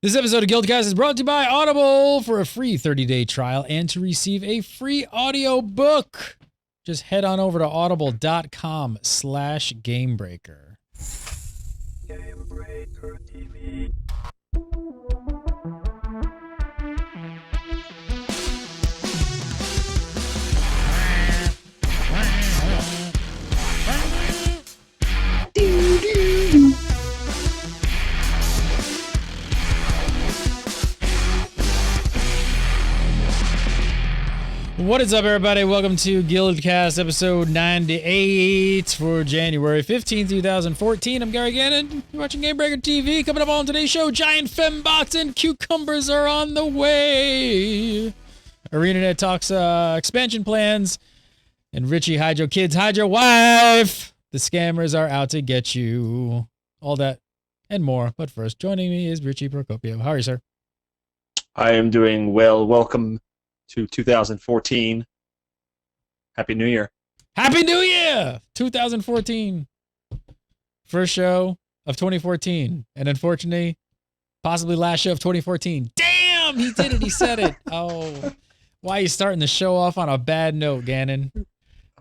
This episode of GuildCast is brought to you by Audible. For a free 30-day trial and to receive a free audio book, just head on over to audible.com/Gamebreaker. Gamebreaker TV. What is up, everybody? Welcome to GuildCast episode 98 for January 15th, 2014. I'm Gary Gannon. You're watching Gamebreaker TV. Coming up on today's show, giant fembots and cucumbers are on the way. ArenaNet talks expansion plans. And Richie, hide your kids, hide your wife. The scammers are out to get you. All that and more. But first, joining me is Richie Procopio. How are you, sir? I am doing well. Welcome to 2014. Happy New Year. Happy New Year! 2014. First show of 2014. And unfortunately, possibly last show of 2014. Damn! He did it. He said it. Oh, why are you starting the show off on a bad note, Gannon? What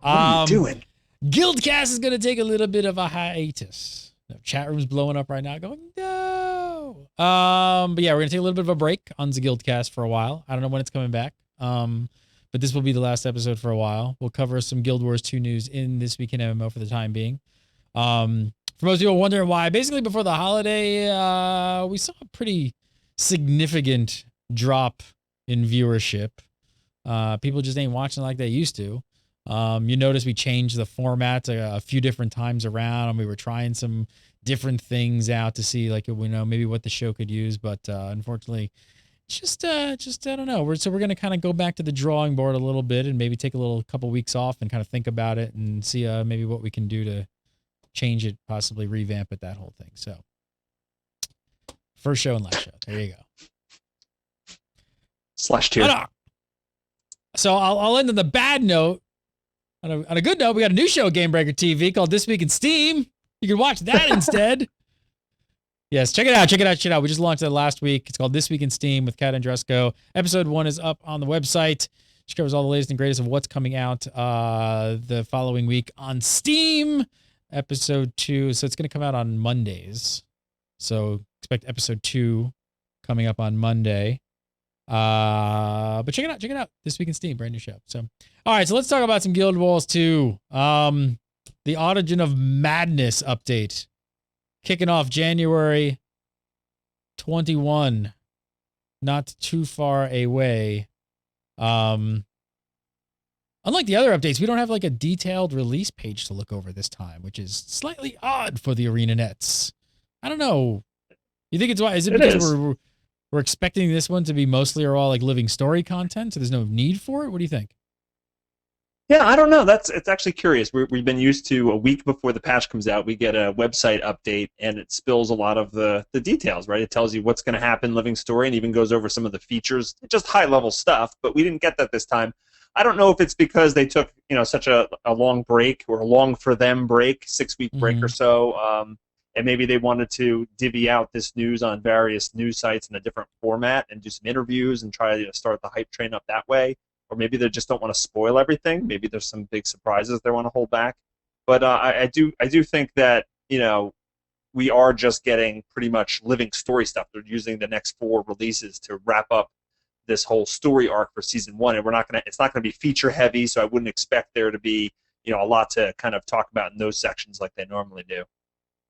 are you doing? GuildCast is going to take a little bit of a hiatus. The chat room's blowing up right now going, no. But yeah, we're going to take a little bit of a break on the GuildCast for a while. I don't know when it's coming back. But this will be the last episode for a while. We'll cover some Guild Wars 2 news in This Week in MMO for the time being. For most people wondering why, basically before the holiday, we saw a pretty significant drop in viewership. People just ain't watching like they used to. You notice we changed the format a few different times around, and we were trying some different things out to see, like, you know, maybe what the show could use. But unfortunately, just I don't know. We're going to kind of go back to the drawing board a little bit and maybe take a couple weeks off and kind of think about it and see maybe what we can do to change it, possibly revamp it, that whole thing. So first show and last show. There you go. /2. So I'll end on the bad note. On a good note, we got a new show at Gamebreaker TV called This Week in Steam. You can watch that instead. Yes, check it out. We just launched it last week. It's called This Week in Steam with Kat Andresco. Episode 1 is up on the website. She covers all the latest and greatest of what's coming out the following week on Steam. Episode 2, so it's going to come out on Mondays. So expect episode 2 coming up on Monday. But check it out. This Week in Steam, brand new show. So, all right, so let's talk about some Guild Wars 2. The Origin of Madness update. Kicking off January 21, not too far away. Unlike the other updates, we don't have like a detailed release page to look over this time, which is slightly odd for the ArenaNets. I don't know. You think it's why? Is it because we're expecting this one to be mostly or all like living story content, so there's no need for it? What do you think? Yeah, I don't know. It's actually curious. We've been used to a week before the patch comes out, we get a website update, and it spills a lot of the details, right? It tells you what's going to happen, living story, and even goes over some of the features, just high-level stuff, but we didn't get that this time. I don't know if it's because they took, such a long break, or a long-for-them break, 6-week break or so, and maybe they wanted to divvy out this news on various news sites in a different format and do some interviews and try to start the hype train up that way. Or maybe they just don't want to spoil everything. Maybe there's some big surprises they want to hold back. But I do think that we are just getting pretty much living story stuff. They're using the next 4 releases to wrap up this whole story arc for season 1, and it's not going to be feature heavy. So I wouldn't expect there to be a lot to kind of talk about in those sections like they normally do.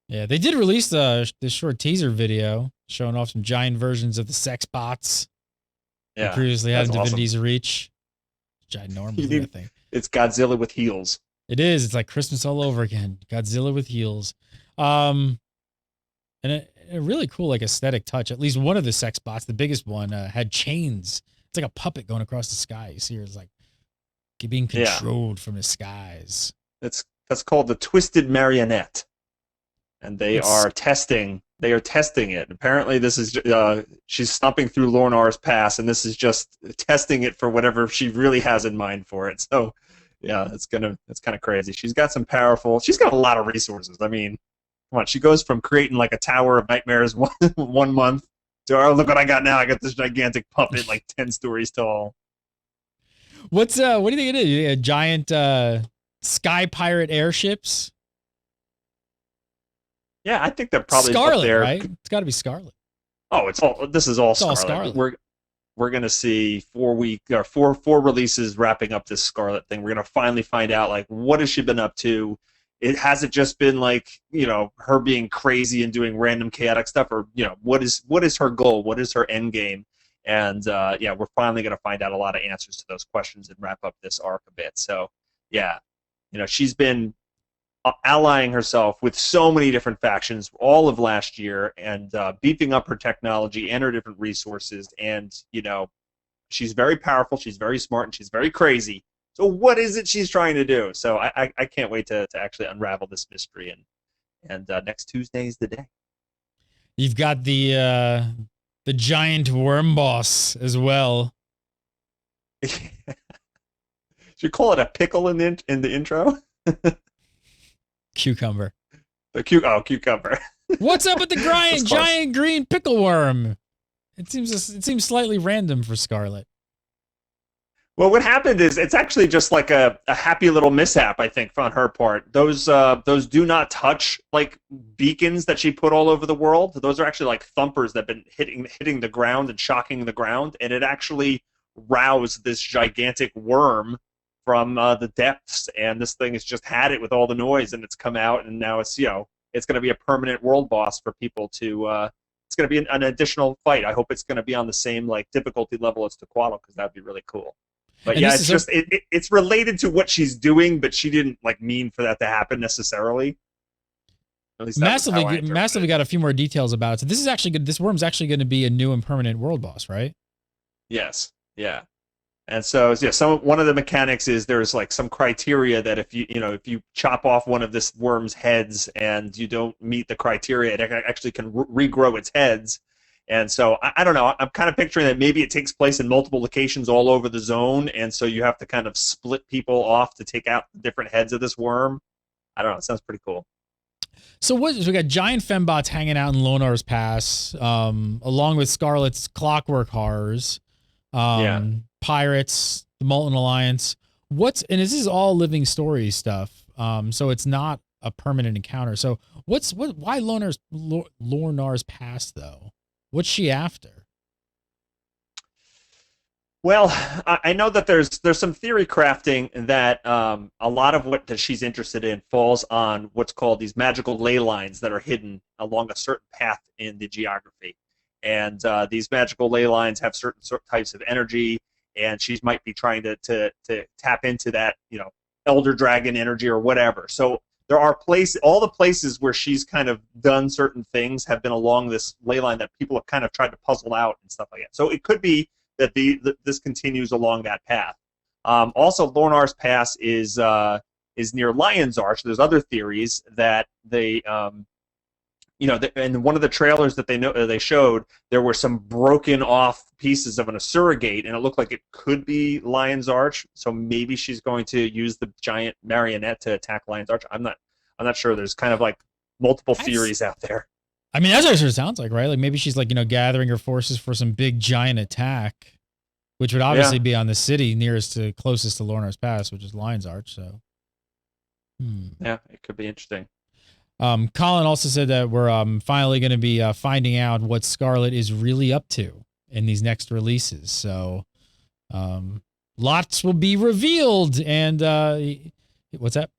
Yeah, they did release this short teaser video showing off some giant versions of the sex bots. Yeah, previously had in awesome. Divinity's Reach. Ginormous, I think. It's Godzilla with heels. It is. It's like Christmas all over again. Godzilla with heels. And a really cool like aesthetic touch. At least one of the sex bots, the biggest one, had chains. It's like a puppet going across the sky. You see her as like being controlled from the skies. That's called the Twisted Marionette. And they are testing it. Apparently, this is she's stomping through Lornar's pass, and this is just testing it for whatever she really has in mind for it. So, yeah, it's kind of crazy. She's got a lot of resources. I mean, come on, she goes from creating like a Tower of Nightmares one month oh, look what I got now. I got this gigantic puppet, like 10 stories tall. What do you think it is? A giant sky pirate airships? Yeah, I think that probably Scarlet, up there. right? It's got to be Scarlet. Oh, this is all It's all Scarlet. Scarlet. We're gonna see 4 releases wrapping up this Scarlet thing. We're gonna finally find out like what has she been up to. It hasn't just been like, her being crazy and doing random chaotic stuff, or what is her goal? What is her end game? And we're finally gonna find out a lot of answers to those questions and wrap up this arc a bit. So yeah, she's been allying herself with so many different factions all of last year and beefing up her technology and her different resources. And, she's very powerful, she's very smart, and she's very crazy. So what is it she's trying to do? So I can't wait to actually unravel this mystery. And next Tuesday is the day. You've got the giant worm boss as well. Should you call it a pickle in the intro? Cucumber. Cucumber. What's up with the giant green pickle worm? It seems slightly random for Scarlet. Well, what happened is it's actually just like a happy little mishap, I think, on her part. Those do not touch like beacons that she put all over the world. Those are actually like thumpers that have been hitting the ground and shocking the ground, and it actually roused this gigantic worm from the depths, and this thing has just had it with all the noise, and it's come out, and now it's it's going to be a permanent world boss for people to. It's going to be an additional fight. I hope it's going to be on the same like difficulty level as Tequatl, because that'd be really cool. But yeah, it's just it's related to what she's doing, but she didn't like mean for that to happen necessarily. At least massively got a few more details about it. So this is actually good. This worm's actually going to be a new and permanent world boss, right? Yes. Yeah. And so one of the mechanics is there's like some criteria that if you chop off one of this worm's heads and you don't meet the criteria, it actually can regrow its heads. And so I don't know. I'm kind of picturing that maybe it takes place in multiple locations all over the zone, and so you have to kind of split people off to take out different heads of this worm. I don't know. It sounds pretty cool. So we got giant fembots hanging out in Lonar's Pass, along with Scarlet's Clockwork Horrors. Pirates, the Molten Alliance. And this is all living story stuff. So it's not a permanent encounter. So why Lornar's Pass though? What's she after? Well, I know that there's some theory crafting that a lot of what that she's interested in falls on what's called these magical ley lines that are hidden along a certain path in the geography. And these magical ley lines have certain types of energy, and she might be trying to tap into that, elder dragon energy or whatever. So there are all the places where she's kind of done certain things have been along this ley line that people have kind of tried to puzzle out and stuff like that. So it could be that this continues along that path. Also, Lornar's Pass is near Lion's Arch. There's other theories that they in one of the trailers that they showed, there were some broken off pieces of an Asura gate, and it looked like it could be Lion's Arch. So maybe she's going to use the giant marionette to attack Lion's Arch. I'm not sure. There's kind of like multiple theories out there. I mean, that's what it sounds like, right? Like maybe she's like gathering her forces for some big giant attack, which would obviously be on the city closest to Lornar's Pass, which is Lion's Arch. So yeah, it could be interesting. Colin also said that we're finally going to be finding out what Scarlet is really up to in these next releases. So lots will be revealed. And what's that?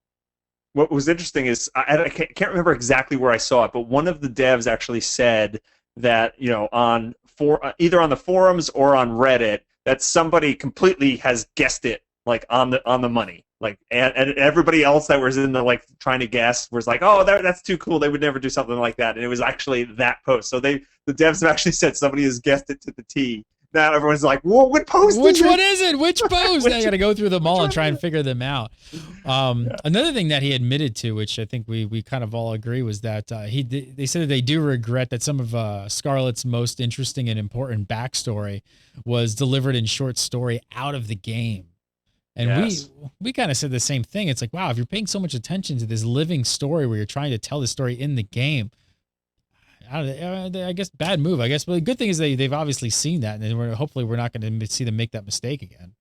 What was interesting is I can't remember exactly where I saw it, but one of the devs actually said that either on the forums or on Reddit that somebody completely has guessed it like on the money. Like and everybody else that was in the like trying to guess was like, oh, that's too cool. They would never do something like that. And it was actually that post. So the devs have actually said somebody has guessed it to the T. Now everyone's like, whoa, what post? Which one is it? Which post? I got to go through them all and try and figure them out. Another thing that he admitted to, which I think we kind of all agree, was that they said that they do regret that some of Scarlet's most interesting and important backstory was delivered in short story out of the game. And we kind of said the same thing. It's like, wow, if you're paying so much attention to this living story where you're trying to tell the story in the game, I don't know, I guess bad move. I guess, but the good thing is they've obviously seen that, and hopefully we're not going to see them make that mistake again.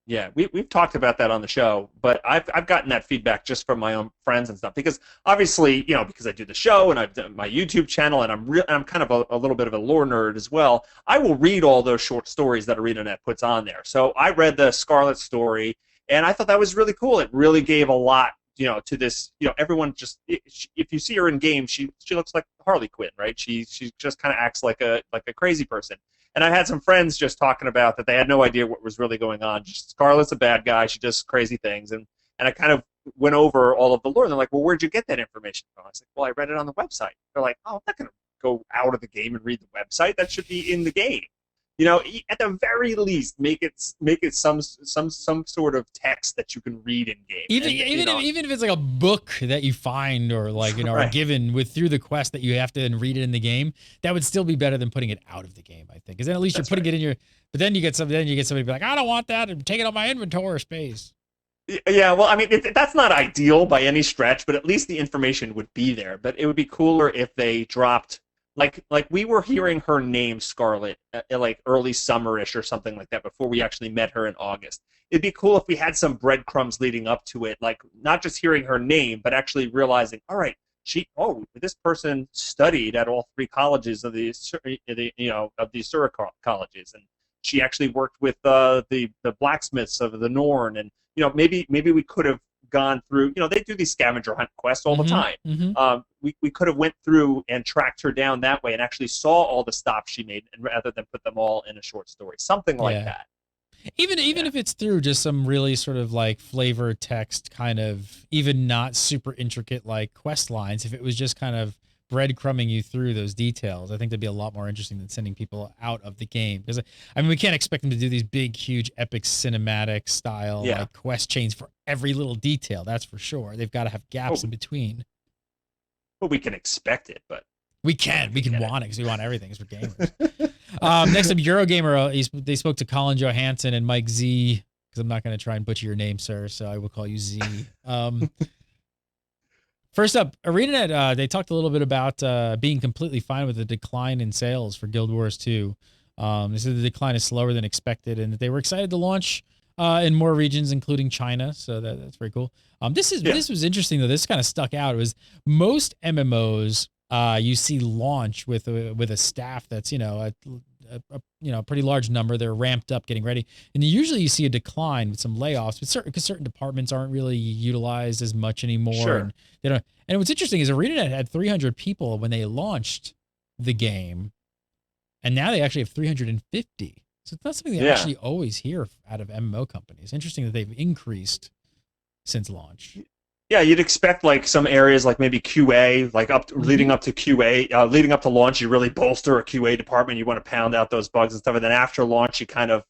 Yeah, we've talked about that on the show, but I've gotten that feedback just from my own friends and stuff because obviously, because I do the show and I've done my YouTube channel and I'm kind of a little bit of a lore nerd as well. I will read all those short stories that ArenaNet puts on there. So I read the Scarlet story and I thought that was really cool. It really gave a lot, to this, everyone just if you see her in game, she looks like Harley Quinn, right? She just kind of acts like a crazy person. And I had some friends just talking about that they had no idea what was really going on. Just Scarlett's a bad guy. She does crazy things. And I kind of went over all of the lore. And they're like, well, where'd you get that information from? I was like, well, I read it on the website. They're like, oh, I'm not going to go out of the game and read the website. That should be in the game. At the very least, make it some sort of text that you can read in game. Even if it's like a book that you find or like right. are given through the quest that you have to then read it in the game, that would still be better than putting it out of the game, I think. Because then at least you're putting it in your. But then you get somebody be like, I don't want that, and take it on my inventory space. Yeah, well, I mean, that's not ideal by any stretch, but at least the information would be there. But it would be cooler if they dropped. Like we were hearing her name Scarlet like early summerish or something like that before we actually met her in August. It'd be cool if we had some breadcrumbs leading up to it, like not just hearing her name, but actually realizing, all right, this person studied at all three colleges of these Surah colleges, and she actually worked with the blacksmiths of the Norn, and maybe we could have gone through, they do these scavenger hunt quests all the time. We could have went through and tracked her down that way and actually saw all the stops she made, and rather than put them all in a short story, something like that. Even if it's through just some really sort of like flavor text, kind of even not super intricate like quest lines, if it was just kind of breadcrumbing you through those details, I think that'd be a lot more interesting than sending people out of the game. Because I mean, we can't expect them to do these big, huge, epic cinematic style like quest chains for every little detail. That's for sure. They've got to have gaps in between. Well, we can expect it, but we can want it because we want everything because we're gamers. Next up, Eurogamer. They spoke to Colin Johansson and Mike Z, because I'm not going to try and butcher your name, sir. So I will call you Z. First up, ArenaNet, they talked a little bit about being completely fine with the decline in sales for Guild Wars 2. They said the decline is slower than expected, and that they were excited to launch in more regions, including China. So that's very cool. This was interesting, though. This kind of stuck out. It was most MMOs you see launch with a staff that's a pretty large number. They're ramped up, getting ready, and usually you see a decline with some layoffs. But because certain departments aren't really utilized as much anymore. Sure. And they don't. And what's interesting is ArenaNet had 300 people when they launched the game, and now they actually have 350. So it's not something they actually always hear out of MMO companies. Interesting that they've increased since launch. Yeah, you'd expect like some areas like maybe QA, like leading up to QA, leading up to launch, you really bolster a QA department. You want to pound out those bugs and stuff, and then after launch, you kind of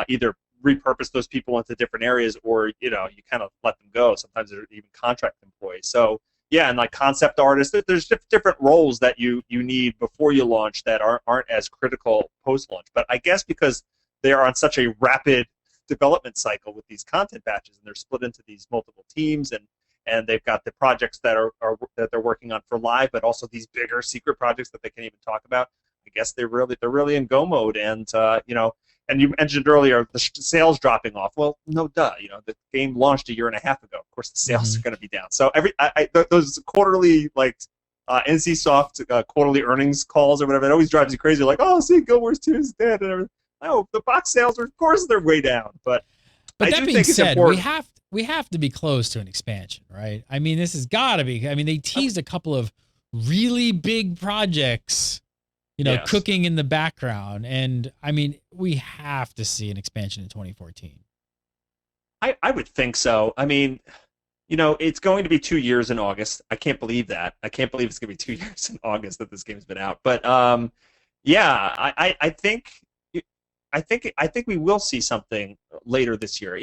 either repurpose those people into different areas, or you kind of let them go. Sometimes they're even contract employees. So yeah, and like concept artists, there's different roles that you need before you launch that aren't as critical post launch. But I guess because they are on such a rapid development cycle with these content batches, and they're split into these multiple teams, and they've got the projects that that they're working on for live, but also these bigger secret projects that they can't even talk about. I guess they're really in go mode, and and you mentioned earlier the sales dropping off. Well, no duh, the game launched a year and a half ago. Of course, the sales are going to be down. So those quarterly NCSoft quarterly earnings calls or whatever, it always drives you crazy. Like, oh, see, Guild Wars 2 is dead and everything. Oh, the box sales are, of course, they're way down. But that being said, we have to be close to an expansion, right? I mean, this has got to be. I mean, they teased a couple of really big projects, cooking in the background, and I mean, we have to see an expansion in 2014. I would think so. I mean, it's going to be 2 years in August. I can't believe that. I can't believe it's going to be 2 years in August that this game's been out. But yeah, I think we will see something later this year.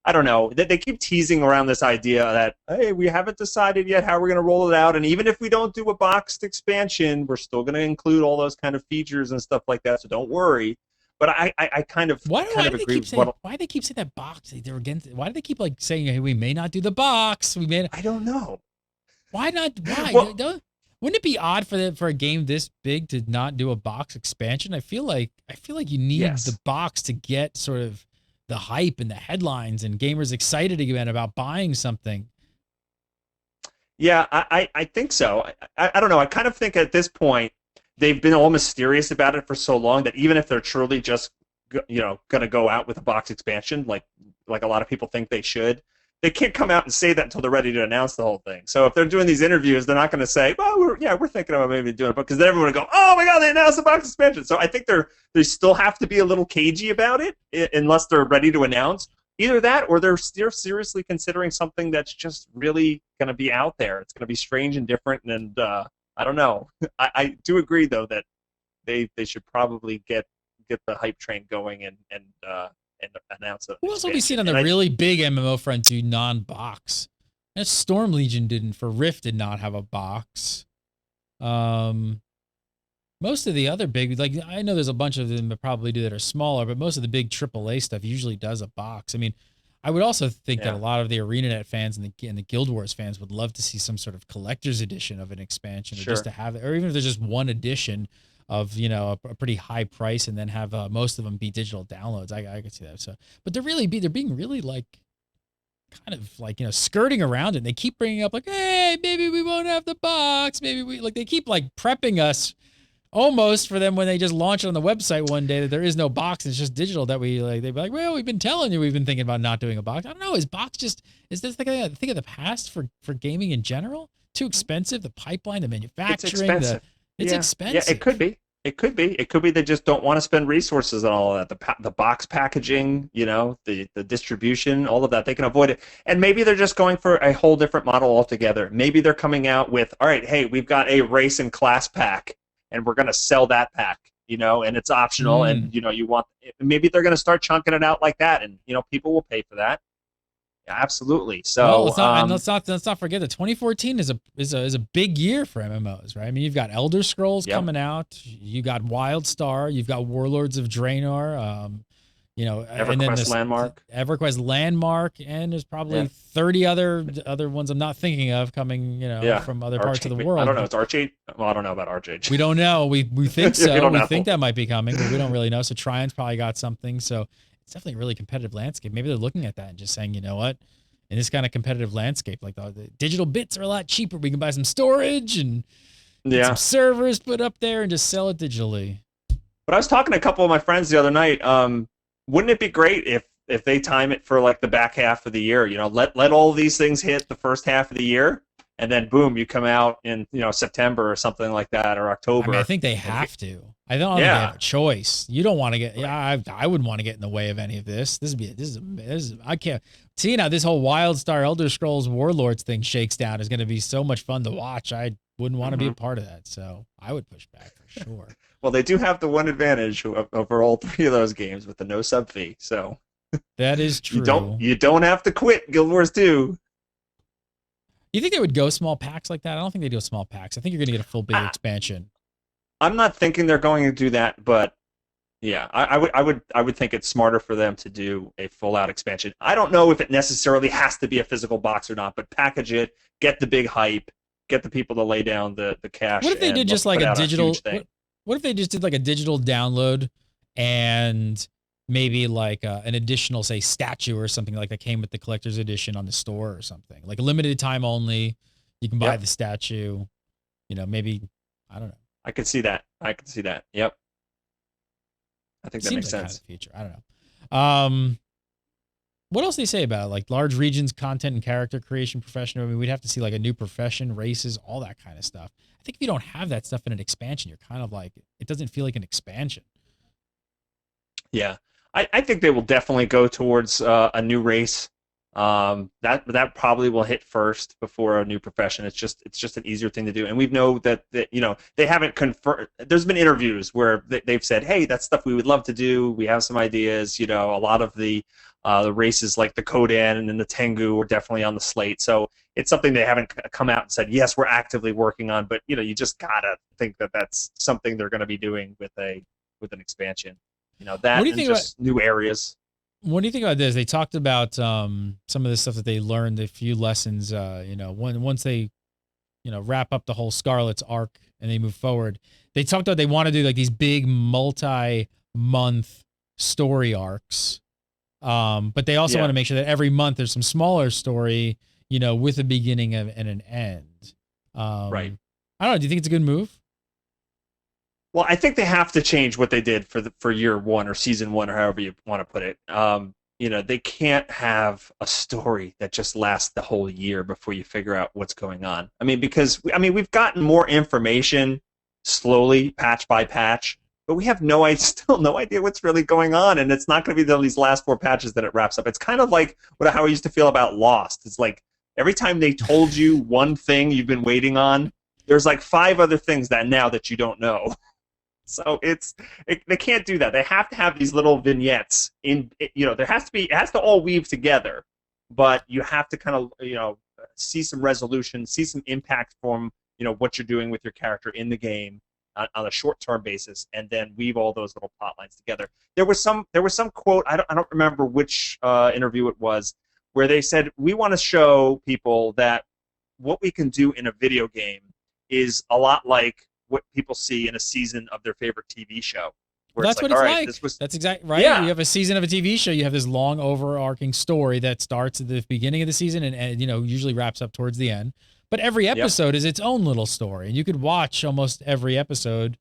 I don't know. They keep teasing around this idea that, hey, we haven't decided yet how we're going to roll it out, and even if we don't do a boxed expansion, we're still going to include all those kind of features and stuff like that. So don't worry. But I kind of agree with why do they keep saying that box? They're against it. Why do they keep saying, hey, we may not do the box? I don't know. Why not? Why? Well, Wouldn't it be odd for a game this big to not do a box expansion? I feel like you need the box to get sort of the hype and the headlines and gamers excited again about buying something. Yeah, I think so. I don't know. I kind of think at this point they've been all mysterious about it for so long that even if they're truly just going to go out with a box expansion, like a lot of people think they should, they can't come out and say that until they're ready to announce the whole thing. So if they're doing these interviews, they're not going to say, "Well, we're thinking about maybe doing it," because then everyone will go, "Oh my God, they announced the box expansion!" So I think they still have to be a little cagey about it unless they're ready to announce. Either that, or they're still seriously considering something that's just really going to be out there. It's going to be strange and different, and I don't know. I do agree though that they should probably get the hype train going and announce it. Who else have we seen on the really big MMO front do non-box? And Storm Legion didn't. For Rift did not have a box. Most of the other big, like I know there's a bunch of them that probably do that are smaller, but most of the big AAA stuff usually does a box. I mean, I would also think that a lot of the ArenaNet fans and the Guild Wars fans would love to see some sort of collector's edition of an expansion, or just to have it, or even if there's just one edition of a pretty high price, and then have most of them be digital downloads. I could see that. So, but they're being really like kind of like skirting around it. And they keep bringing up like, hey, maybe we won't have the box. Maybe they keep like prepping us. Almost for them when they just launch it on the website one day that there is no box, it's just digital, that they'd be like, well, we've been telling you, we've been thinking about not doing a box. I don't know, is this like a thing of the past for gaming in general? Too expensive, the pipeline, the manufacturing, it's expensive. Yeah, it could be they just don't want to spend resources on all of that, the box packaging, the distribution, all of that. They can avoid it, and maybe they're just going for a whole different model altogether. Maybe they're coming out with, all right, hey, we've got a race and class pack, and we're going to sell that pack, and it's optional, and maybe they're going to start chunking it out like that, and people will pay for that. Yeah, absolutely. So let's not forget that 2014 is a big year for MMOs, right? I mean, you've got Elder Scrolls coming out, you got WildStar, you've got Warlords of Draenor, EverQuest Landmark. EverQuest Landmark, and there's probably 30 other ones I'm not thinking of coming, from other parts of the world. I don't know. It's Archage. Well, I don't know about Archage. We don't know. We think so. We think that might be coming, but we don't really know. So Trion's probably got something. So it's definitely a really competitive landscape. Maybe they're looking at that and just saying, you know what? In this kind of competitive landscape, like the digital bits are a lot cheaper. We can buy some storage and get some servers put up there and just sell it digitally. But I was talking to a couple of my friends the other night. Wouldn't it be great if they time it for like the back half of the year? Let all these things hit the first half of the year, and then boom, you come out in September or something like that, or October. I mean, I think they have to. I don't think they have a choice. You don't want to get. Yeah, I wouldn't want to get in the way of any of this. This is I can't see now. This whole WildStar Elder Scrolls Warlords thing shakes down is going to be so much fun to watch. I wouldn't want to be a part of that, so I would push back for sure. Well, they do have the one advantage over all three of those games with the no sub fee. So that is true. You don't have to quit Guild Wars 2. You think they would go small packs like that? I don't think they do small packs. I think you're going to get a full big expansion. I'm not thinking they're going to do that, but yeah, I would think it's smarter for them to do a full out expansion. I don't know if it necessarily has to be a physical box or not, but package it, get the big hype, get the people to lay down the cash. What if they did just like a digital? What if they just did like a digital download and maybe like an additional, say, statue or something like that came with the collector's edition on the store or something, like a limited time only. You can buy the statue. Maybe I don't know. I could see that. Yep. I think that makes sense. Kind of the future. I don't know. What else do they say about it? Like large regions, content and character creation, profession? I mean, we'd have to see like a new profession, races, all that kind of stuff. I think if you don't have that stuff in an expansion, you're kind of like, it doesn't feel like an expansion. Yeah. I think they will definitely go towards a new race. That probably will hit first before a new profession. It's just an easier thing to do. And we know that they haven't confirmed. There's been interviews where they've said, hey, that's stuff we would love to do. We have some ideas. A lot of the races like the Kodan and the Tengu are definitely on the slate. So it's something they haven't come out and said, yes, we're actively working on. But you just gotta think that that's something they're going to be doing with an expansion. That what do you think just new areas. What do you think about this? They talked about some of the stuff that they learned, a few lessons. Once they wrap up the whole Scarlet's arc and they move forward. They talked about they want to do like these big multi-month story arcs. But they also want to make sure that every month there's some smaller story, with a beginning and an end. Right. I don't know. Do you think it's a good move? Well, I think they have to change what they did for year one or season one or however you want to put it. They can't have a story that just lasts the whole year before you figure out what's going on. Because we've gotten more information slowly, patch by patch, but we have still no idea what's really going on, and it's not going to be until these last 4 patches that it wraps up. It's kind of like how I used to feel about Lost. It's like every time they told you one thing you've been waiting on, there's like 5 other things that you don't know. So they can't do that. They have to have these little vignettes it has to all weave together, but you have to kind of, see some resolution, see some impact from, what you're doing with your character in the game on a short-term basis, and then weave all those little plot lines together. There was some quote, I don't remember which interview it was, where they said, we want to show people that what we can do in a video game is a lot like what people see in a season of their favorite TV show. Well, that's what it's like. That's exactly right. Yeah. You have a season of a TV show. You have this long overarching story that starts at the beginning of the season and usually wraps up towards the end. But every episode is its own little story. And you could watch almost every episode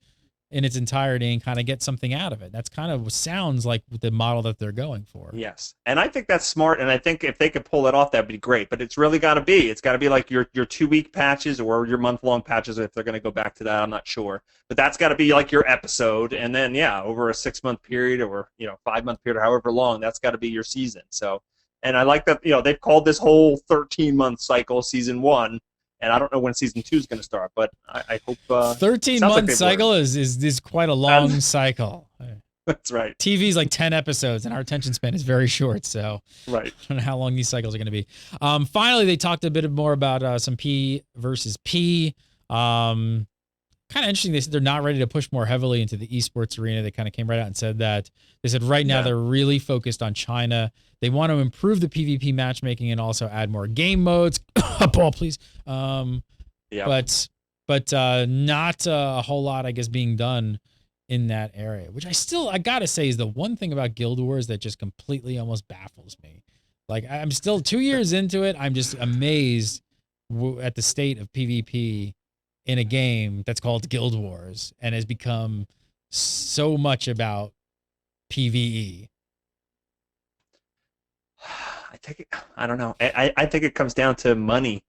in its entirety and kind of get something out of it. That's kind of sounds like the model that they're going for. Yes. And I think that's smart. And I think if they could pull it off, that'd be great. But it's really got to be like your 2-week patches or your month-long patches. If they're going to go back to that, I'm not sure. But that's got to be like your episode. And then, over a 6-month period or, 5-month period or however long, that's got to be your season. So, and I like that, they've called this whole 13-month cycle season 1. And I don't know when season 2 is going to start, but I hope 13-month cycle is quite a long cycle. That's right. TV's like 10 episodes, and our attention span is very short. So right. I don't know how long these cycles are going to be. Finally, they talked a bit more about some P versus P. Kind of interesting. They said they're not ready to push more heavily into the esports arena. They kind of came right out and said that. They said right now they're really focused on China. They want to improve the PvP matchmaking and also add more game modes. Paul, please. But not a whole lot, I guess, being done in that area, which I gotta say is the one thing about Guild Wars that just completely almost baffles me. Like, I'm still 2 years into it. I'm just amazed at the state of PvP in a game that's called Guild Wars and has become so much about PvE. I don't know. I think it comes down to money.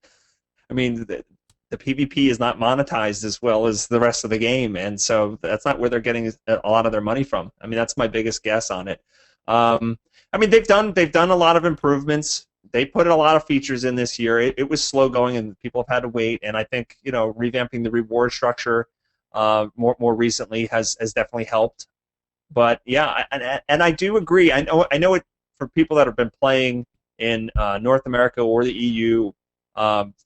The PvP is not monetized as well as the rest of the game, and so that's not where they're getting a lot of their money from. That's my biggest guess on it. They've done a lot of improvements. They put a lot of features in this year. It was slow going, and people have had to wait. And I think revamping the reward structure more recently has definitely helped. But yeah, and I do agree. I know it for people that have been playing in North America or the EU.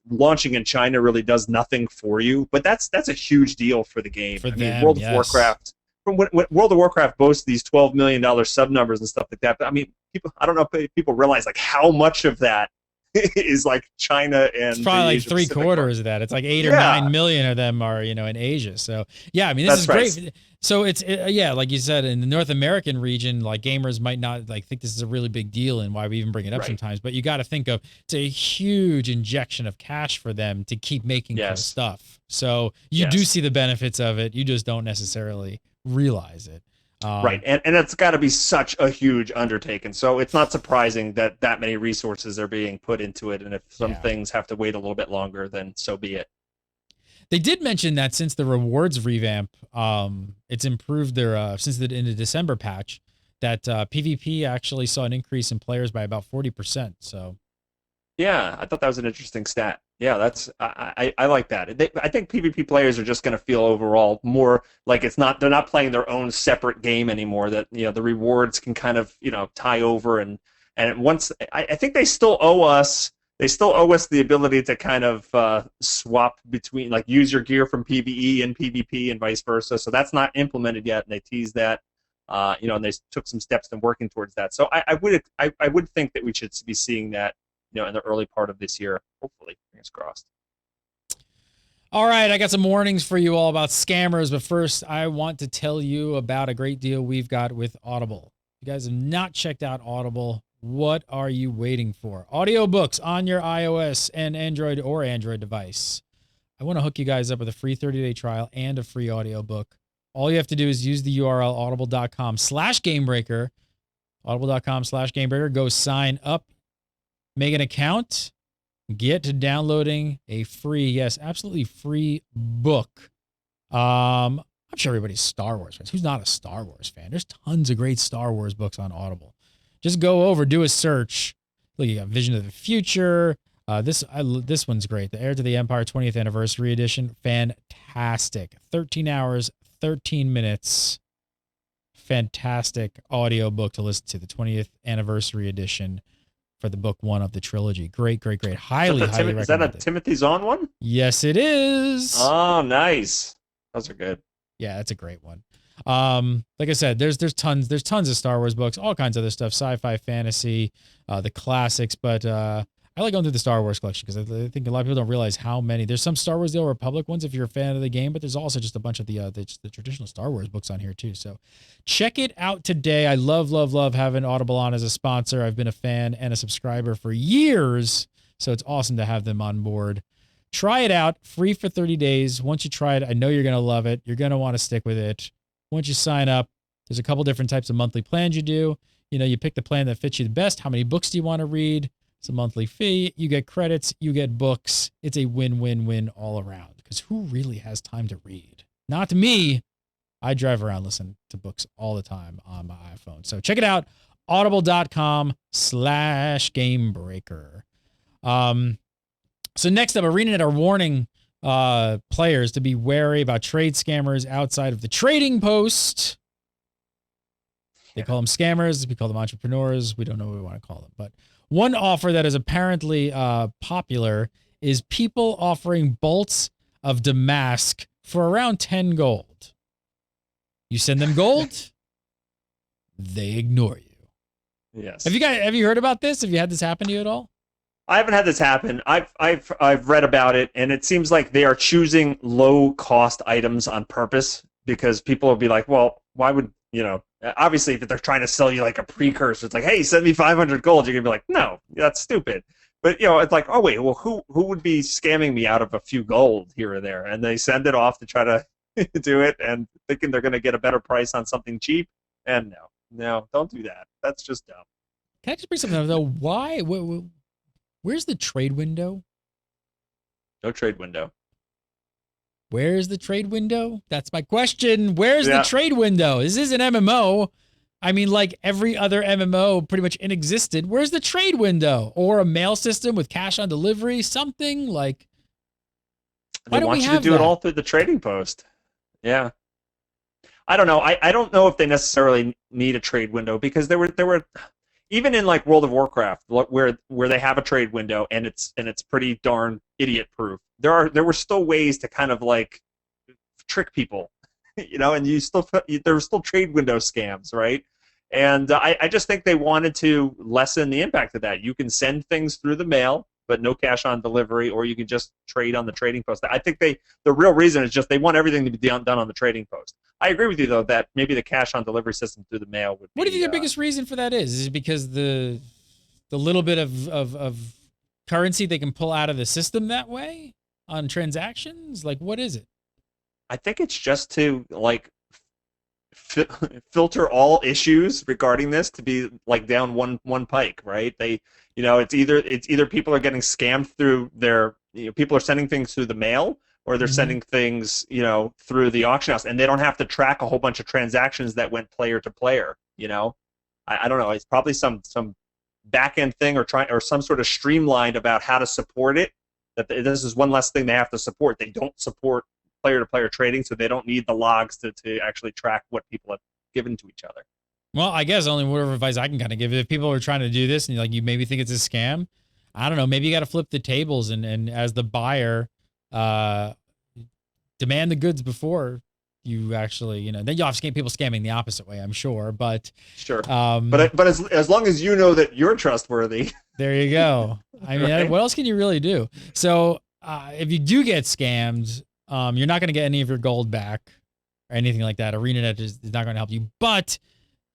Launching in China really does nothing for you, but that's a huge deal for the game. World of Warcraft. When World of Warcraft boasts these $12 million sub numbers and stuff like that, but people, I don't know if people realize like how much of that is like China and it's probably like 3/4 of that. It's like 8 or 9 million of them are in Asia. So yeah, this is great. So it's like you said, in the North American region, like gamers might not like think this is a really big deal and why we even bring it up sometimes. But you got to think of it's a huge injection of cash for them to keep making cool stuff. So you do see the benefits of it. You just don't necessarily realize it. Right, and it's got to be such a huge undertaking. So it's not surprising that many resources are being put into it. And if some things have to wait a little bit longer, then so be it. They did mention that since the rewards revamp, it's improved their in the December patch that PvP actually saw an increase in players by about 40%. So, yeah, I thought that was an interesting stat. Yeah, that's I like that. I think PvP players are just going to feel overall more like they're not playing their own separate game anymore. That the rewards can kind of tie over and once I think they still owe us. They still owe us the ability to kind of swap between, like, use your gear from PvE and PvP and vice versa. So that's not implemented yet, and they teased that, and they took some steps in working towards that. So I would think that we should be seeing that, in the early part of this year, hopefully. Fingers crossed. All right, I got some warnings for you all about scammers, but first I want to tell you about a great deal we've got with Audible. If you guys have not checked out Audible, what are you waiting for? Audiobooks on your iOS and Android device. I want to hook you guys up with a free 30-day trial and a free audiobook. All you have to do is use the URL audible.com/gamebreaker. Audible.com/gamebreaker. Go sign up, make an account, get to downloading a free, yes, absolutely free book. I'm sure everybody's Star Wars fans. Who's not a Star Wars fan? There's tons of great Star Wars books on Audible. Just go over, do a search. Look, you got Vision of the Future. This one's great. The Heir to the Empire 20th Anniversary Edition. Fantastic. 13 hours, 13 minutes. Fantastic audio book to listen to. The 20th Anniversary Edition for the book 1 of the trilogy. Great, great, great. Highly recommended. Is that a Timothy Zahn one? Yes, it is. Oh, nice. Those are good. Yeah, that's a great one. Like I said, there's tons of Star Wars books, all kinds of other stuff, sci-fi, fantasy, the classics, but I like going through the Star Wars collection because I think a lot of people don't realize how many. There's some Star Wars The Old Republic ones if you're a fan of the game, but there's also just a bunch of the traditional Star Wars books on here too. So check it out today. I love having Audible on as a sponsor. I've been a fan and a subscriber for years, so it's awesome to have them on board. Try it out, free for 30 days. Once you try it, I know you're going to love it. You're going to want to stick with it. Once you sign up, there's a couple different types of monthly plans you do. You know, you pick the plan that fits you the best. How many books do you want to read? It's a monthly fee. You get credits. You get books. It's a win-win-win all around. Because who really has time to read? Not me. I drive around listening to books all the time on my iPhone. So check it out. Audible.com/gamebreaker. So next up, ArenaNet are warning players to be wary about trade scammers outside of the trading post. They call them scammers. We call them entrepreneurs. We don't know what we want to call them. But one offer that is apparently popular is people offering bolts of damask for around 10 gold. You send them gold, they ignore you. Yes. Have you heard about this? Have you had this happen to you at all? I haven't had this happen. I've read about it, and it seems like they are choosing low cost items on purpose because people will be like, well, why would, obviously if they're trying to sell you like a precursor, it's like, hey, send me 500 gold. You're gonna be like, no, that's stupid. But it's like, oh wait, well, who would be scamming me out of a few gold here or there? And they send it off to try to do it, and thinking they're gonna get a better price on something cheap. And no, don't do that. That's just dumb. Can I just bring something up though? Why? Where's the trade window? No trade window. Where's the trade window? That's my question. Where's the trade window? This is an MMO. I mean, like every other MMO pretty much inexistent. Where's the trade window? Or a mail system with cash on delivery? Something like... They want you to do it all through the trading post. Yeah. I don't know. I don't know if they necessarily need a trade window because there were even in like World of Warcraft where they have a trade window and it's pretty darn idiot proof. There were still ways to kind of like trick people, and there were still trade window scams, right? And I just think they wanted to lessen the impact of that. You can send things through the mail, but no cash on delivery, or you can just trade on the trading post. I think the real reason is just they want everything to be done on the trading post. I agree with you, though, that maybe the cash on delivery system through the mail would be... What do you think the biggest reason for that is? Is it because the little bit of currency they can pull out of the system that way on transactions? Like, what is it? I think it's just to, like, filter all issues regarding this to be, like, down one pike, right? It's either people are getting scammed through their... people are sending things through the mail, or they're sending things, through the auction house, and they don't have to track a whole bunch of transactions that went player to player. I don't know. It's probably some back end thing or some sort of streamlined about how to support it. That this is one less thing they have to support. They don't support player to player trading, so they don't need the logs to actually track what people have given to each other. Well, I guess only whatever advice I can kind of give. If people are trying to do this and you maybe think it's a scam, I don't know. Maybe you got to flip the tables and as the buyer. Demand the goods before you actually, then you obviously get people scamming the opposite way, I'm sure, but sure. But as long as you know that you're trustworthy, there you go. I mean, right? What else can you really do? So if you do get scammed, you're not going to get any of your gold back or anything like that. ArenaNet is not going to help you. But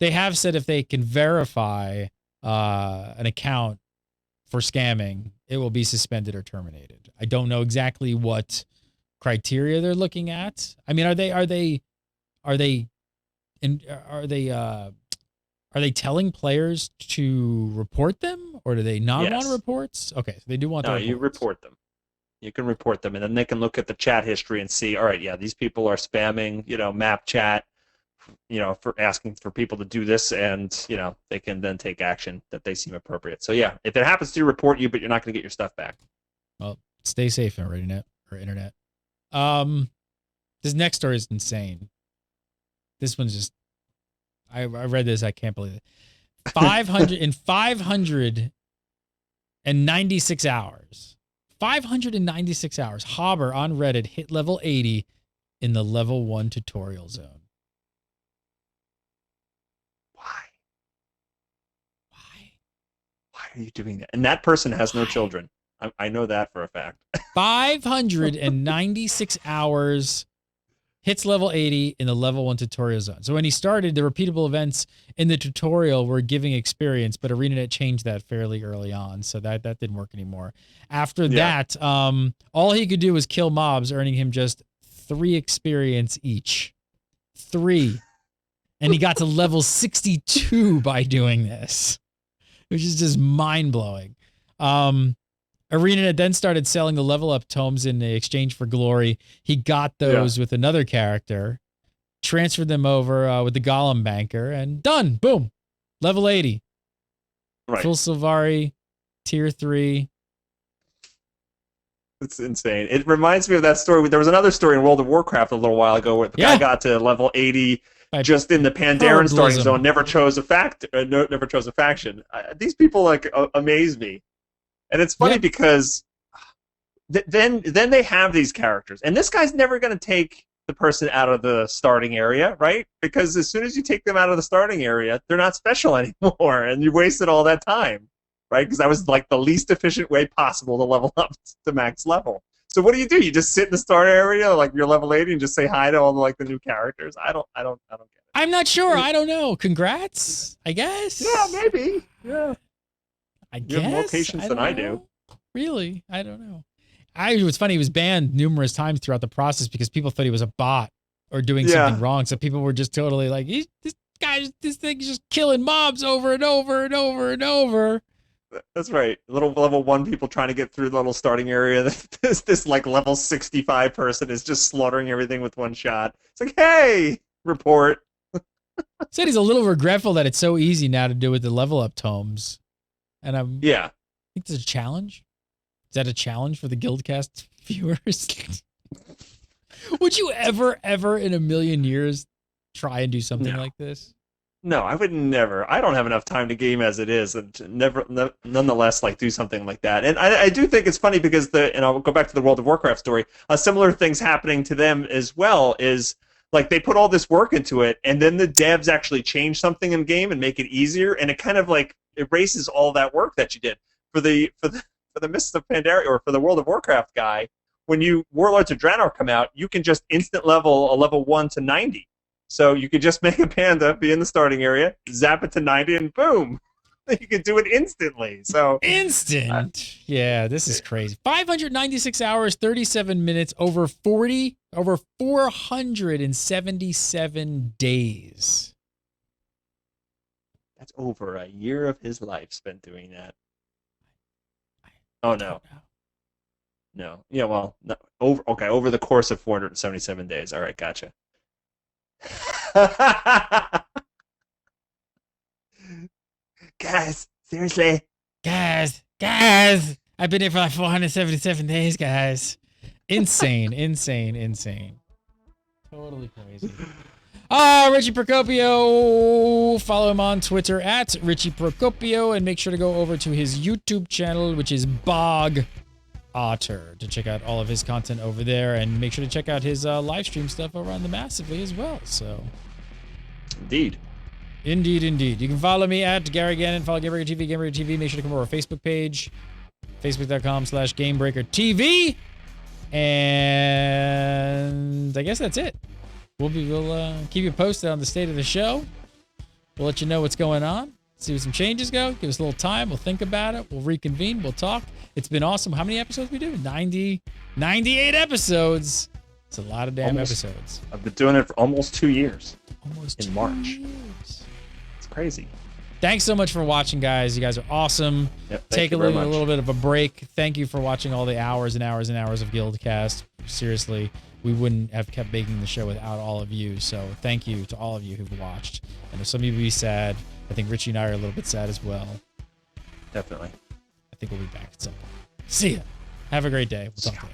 they have said if they can verify an account for scamming, it will be suspended or terminated. I don't know exactly what criteria they're looking at. I mean, are they telling players to report them, or do they not want reports? Okay, so they do want. No, the you report them. You can report them, and then they can look at the chat history and see. All right, yeah, these people are spamming, map chat, for asking for people to do this, and they can then take action that they seem appropriate. So yeah, if it happens to report you, but you're not going to get your stuff back. Well, stay safe, ArenaNet or internet. This next story is insane. This one's just. I read this. I can't believe it. 596 hours. 596 hours. Hobber on Reddit hit level 80 in the level 1 tutorial zone. Why? Why are you doing that? And that person has no children. I know that for a fact. 596 hours. Hits level 80 in the level 1 tutorial zone. So when he started, the repeatable events in the tutorial were giving experience, but ArenaNet changed that fairly early on, so that didn't work anymore. After that, all he could do was kill mobs, earning him just 3 experience each. 3. And he got to level 62 by doing this, which is just mind-blowing. ArenaNet then started selling the level up tomes in exchange for glory. He got those with another character, transferred them over with the Golem Banker, and done. Boom. Level 80. Right. Full Sylvari, tier 3. It's insane. It reminds me of that story. There was another story in World of Warcraft a little while ago where the guy got to level 80 just in the Pandaren starting zone, never chose a faction. These people amaze me. And it's funny because then they have these characters. And this guy's never going to take the person out of the starting area, right? Because as soon as you take them out of the starting area, they're not special anymore. And you wasted all that time, right? Because that was like the least efficient way possible to level up to max level. So what do? You just sit in the start area, like you're level 80, and just say hi to all the new characters? I don't get it. I'm not sure. I don't know. Congrats, I guess. Yeah, maybe. Yeah. I guess. You have more patience than I do. Really? I don't know. It was funny. He was banned numerous times throughout the process because people thought he was a bot or doing something wrong. So people were just totally like, this thing's just killing mobs over and over and over and over. That's right. Little level 1 people trying to get through the little starting area. This level 65 person is just slaughtering everything with one shot. It's like, hey, report. Said he's a little regretful that it's so easy now to do with the level up tomes. And I think there's a challenge. Is that a challenge for the GuildCast viewers? Would you ever in a million years try and do something like this? No, I would never. I don't have enough time to game as it is, and nonetheless, do something like that. And I do think it's funny because and I'll go back to the World of Warcraft story. Similar things happening to them as well is they put all this work into it, and then the devs actually change something in game and make it easier, and it kind of erases all that work that you did for the Mists of Pandaria, or for the World of Warcraft guy. When Warlords of Draenor come out, you can just instant level a level 1 to 90. So you could just make a panda, be in the starting area, zap it to 90, and boom, you can do it instantly. So instant, this is crazy. 596 hours, 37 minutes, over 477 days. That's over a year of his life spent doing that. Oh, no. No. Yeah, well, no. Over the course of 477 days. All right, gotcha. Guys, seriously. Guys. I've been here for 477 days, guys. Insane. Totally crazy. Richie Procopio. Follow him on Twitter at Richie Procopio, and make sure to go over to his YouTube channel, which is Bog Otter, to check out all of his content over there, and make sure to check out his live stream stuff over on the Massively as well. So, indeed. You can follow me at Gary Gannon. Follow Gamebreaker TV. Make sure to come over our Facebook page, facebook.com/GamebreakerTV. And I guess that's it. We'll keep you posted on the state of the show. We'll let you know what's going on. See where some changes go. Give us a little time. We'll think about it. We'll reconvene. We'll talk. It's been awesome. How many episodes we do? 98 episodes. It's a lot of damn episodes. I've been doing it for almost 2 years. Almost in March. Years. It's crazy. Thanks so much for watching, guys. You guys are awesome. Yep, Take a little bit of a break. Thank you for watching all the hours and hours and hours of GuildCast. Seriously, we wouldn't have kept making the show without all of you. So thank you to all of you who've watched. And if some of you be sad, I think Richie and I are a little bit sad as well. Definitely. I think we'll be back at some point. See ya. Have a great day. We'll talk to you.